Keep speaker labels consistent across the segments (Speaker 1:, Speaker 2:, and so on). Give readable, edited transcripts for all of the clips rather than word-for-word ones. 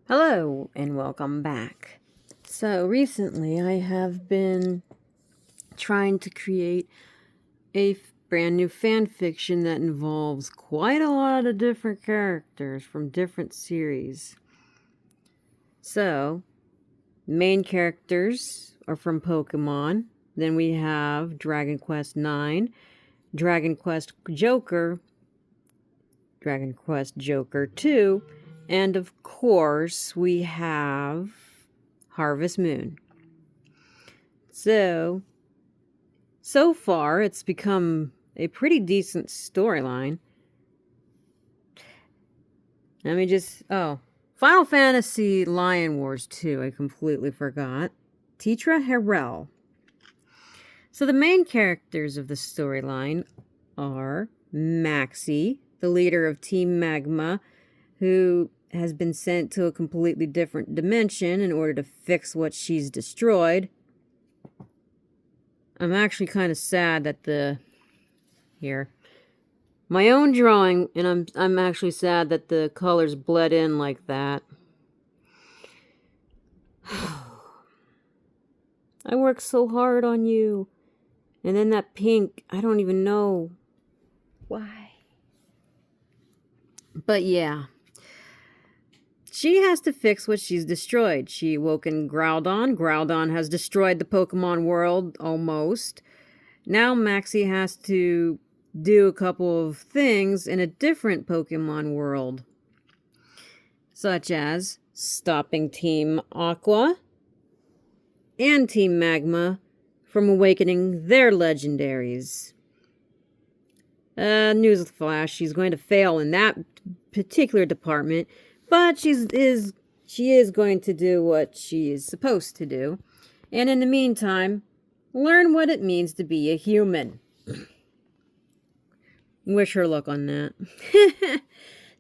Speaker 1: Hello and welcome back. So recently I have been trying to create a brand new fan fiction that involves quite a lot of different characters from different series. So, main characters are from Pokemon. Then we have Dragon Quest IX, Dragon Quest Joker, Dragon Quest Joker 2, and of course, we have Harvest Moon. So far, it's become a pretty decent storyline. Final Fantasy Lion Wars 2, I completely forgot. Tietra Harrell. So the main characters of the storyline are Maxie, the leader of Team Magma, who has been sent to a completely different dimension in order to fix what she's destroyed. I'm actually kind of sad that my own drawing, and I'm actually sad that the colors bled in like that. I worked so hard on you. And then that pink, I don't even know why. But yeah. She has to fix what she's destroyed. She awoken Groudon. Groudon has destroyed the Pokemon world, almost. Now Maxie has to do a couple of things in a different Pokemon world. Such as stopping Team Aqua and Team Magma from awakening their legendaries. Newsflash, she's going to fail in that particular department. But she is going to do what she is supposed to do. And in the meantime, learn what it means to be a human. Wish her luck on that.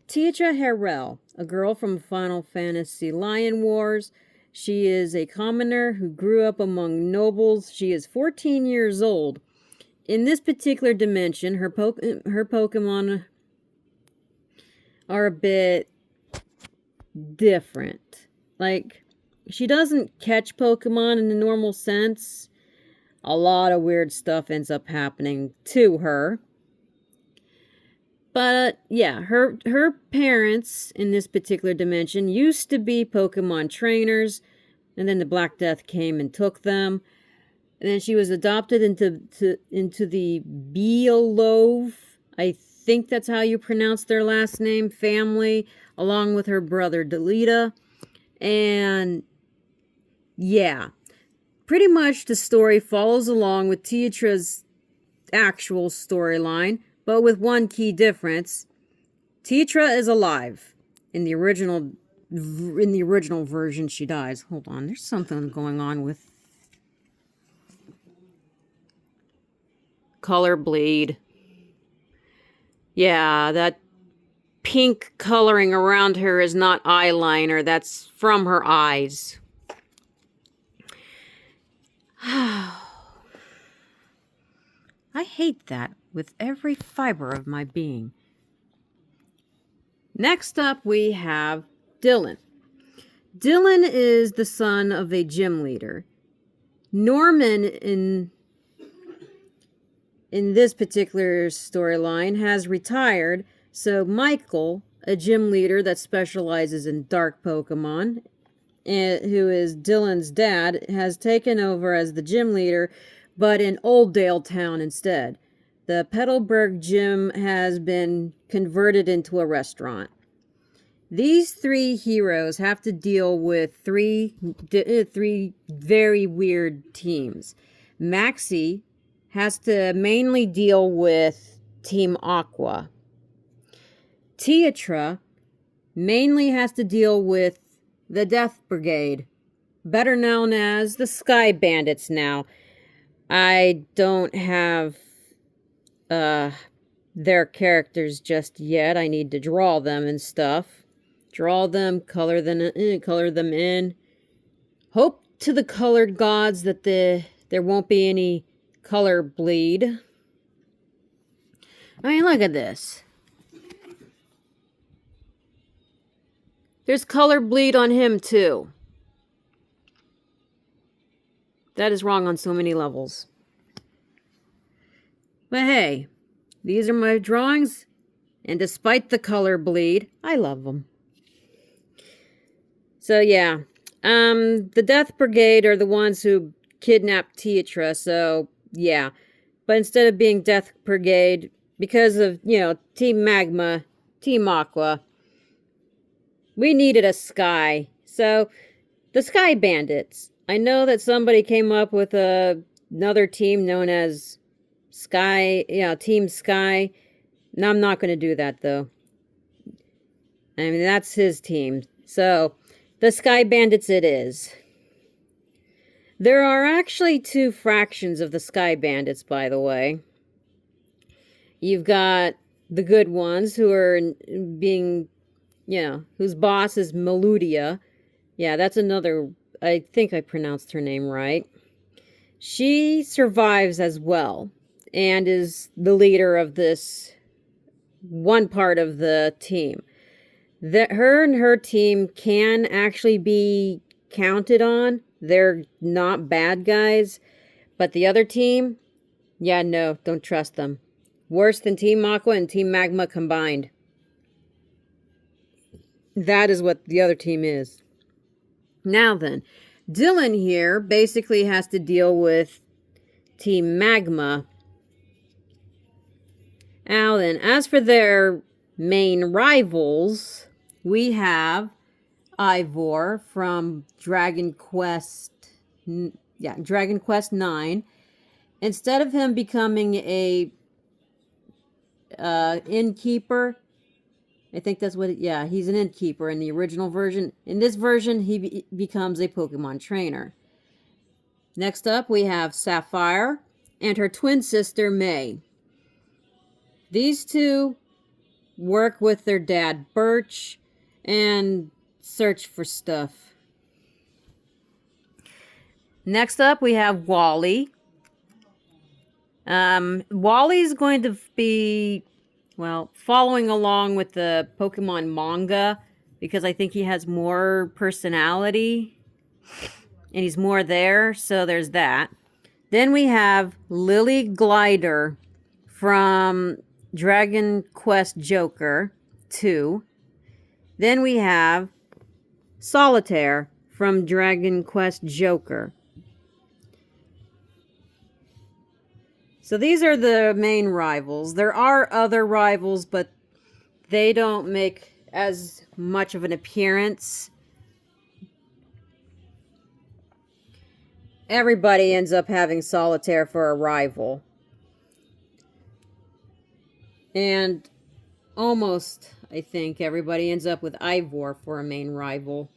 Speaker 1: Tietra Harrell, a girl from Final Fantasy Lion Wars. She is a commoner who grew up among nobles. She is 14 years old. In this particular dimension, her Pokemon are a bit different. Like, she doesn't catch Pokemon in the normal sense. A lot of weird stuff ends up happening to her. But yeah, her parents in this particular dimension used to be Pokemon trainers, and then the Black Death came and took them. And then she was adopted into the Beelove, I think that's how you pronounce their last name, family, along with her brother Delita. And yeah, pretty much the story follows along with Tietra's actual storyline, but with one key difference. Tietra is alive. In the original version, she dies. Hold on, there's something going on with color bleed. Yeah, that pink coloring around her is not eyeliner. That's from her eyes. I hate that with every fiber of my being. Next up, we have Dylan. Dylan is the son of a gym leader. Norman, in this particular storyline, has retired, so Michael, a gym leader that specializes in dark Pokemon, who is Dylan's dad, has taken over as the gym leader, but in Oldale Town instead. The Petalburg gym has been converted into a restaurant. These three heroes have to deal with three very weird teams. Maxie has to mainly deal with Team Aqua. Tietra mainly has to deal with the Death Brigade, better known as the Sky Bandits now. I don't have their characters just yet. I need to draw them and stuff. Draw them, color them in. Hope to the colored gods that there won't be any color bleed. I mean, look at this. There's color bleed on him, too. That is wrong on so many levels. But hey, these are my drawings, and despite the color bleed, I love them. So yeah, the Death Brigade are the ones who kidnapped Tietra, so yeah. But instead of being Death Brigade, because of, Team Magma, Team Aqua, we needed a Sky. So, the Sky Bandits. I know that somebody came up with another team known as Sky, Team Sky. No, I'm not going to do that, though. I mean, that's his team. So, the Sky Bandits it is. There are actually 2 fractions of the Sky Bandits, by the way. You've got the good ones who are being, whose boss is Meludia. Yeah, that's another, I think I pronounced her name right. She survives as well and is the leader of this one part of the team. Her and her team can actually be counted on. They're not bad guys. But the other team, yeah, no, don't trust them. Worse than Team Aqua and Team Magma combined. That is what the other team is. Now then, Dylan here basically has to deal with Team Magma. Now then, as for their main rivals, we have Ivor from Dragon Quest 9. Instead of him becoming a innkeeper, I think that's what he's an innkeeper in the original version. In this version, he becomes a Pokemon trainer. Next up, we have Sapphire and her twin sister, May. These 2 work with their dad, Birch, and search for stuff. Next up, we have Wally. Wally's going to be, following along with the Pokemon manga because I think he has more personality and he's more there, so there's that. Then we have Lily Glider from Dragon Quest Joker 2. Then we have Solitaire from Dragon Quest Joker. So these are the main rivals. There are other rivals, but they don't make as much of an appearance. Everybody ends up having Solitaire for a rival. And almost, I think, everybody ends up with Ivor for a main rival.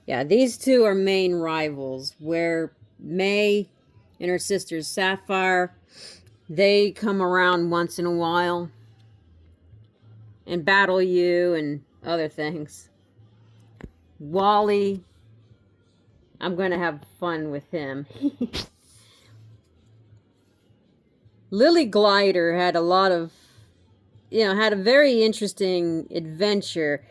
Speaker 1: Yeah, these 2 are main rivals, where May and her sister Sapphire, they come around once in a while and battle you and other things. Wally, I'm going to have fun with him. Lily Glider had a lot of, had a very interesting adventure.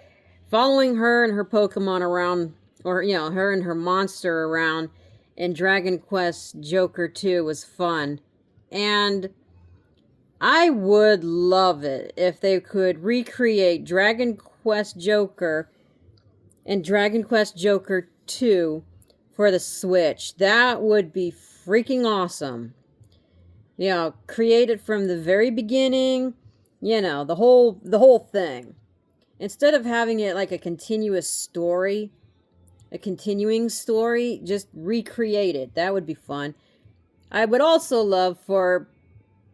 Speaker 1: Following her and her Pokemon around, or, her and her monster around in Dragon Quest Joker 2 was fun. And I would love it if they could recreate Dragon Quest Joker and Dragon Quest Joker 2 for the Switch. That would be freaking awesome. Create it from the very beginning, the whole thing. Instead of having it like a continuing story, just recreate it. That would be fun. I would also love for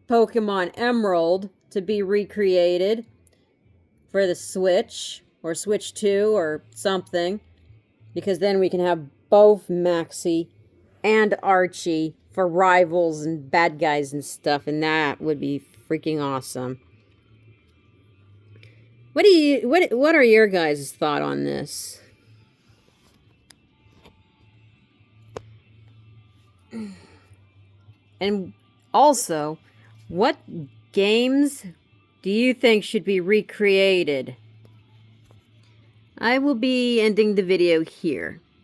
Speaker 1: Pokemon Emerald to be recreated for the Switch, or Switch 2, or something. Because then we can have both Maxie and Archie for rivals and bad guys and stuff, and that would be freaking awesome. What are your guys' thought on this? And also, what games do you think should be recreated? I will be ending the video here.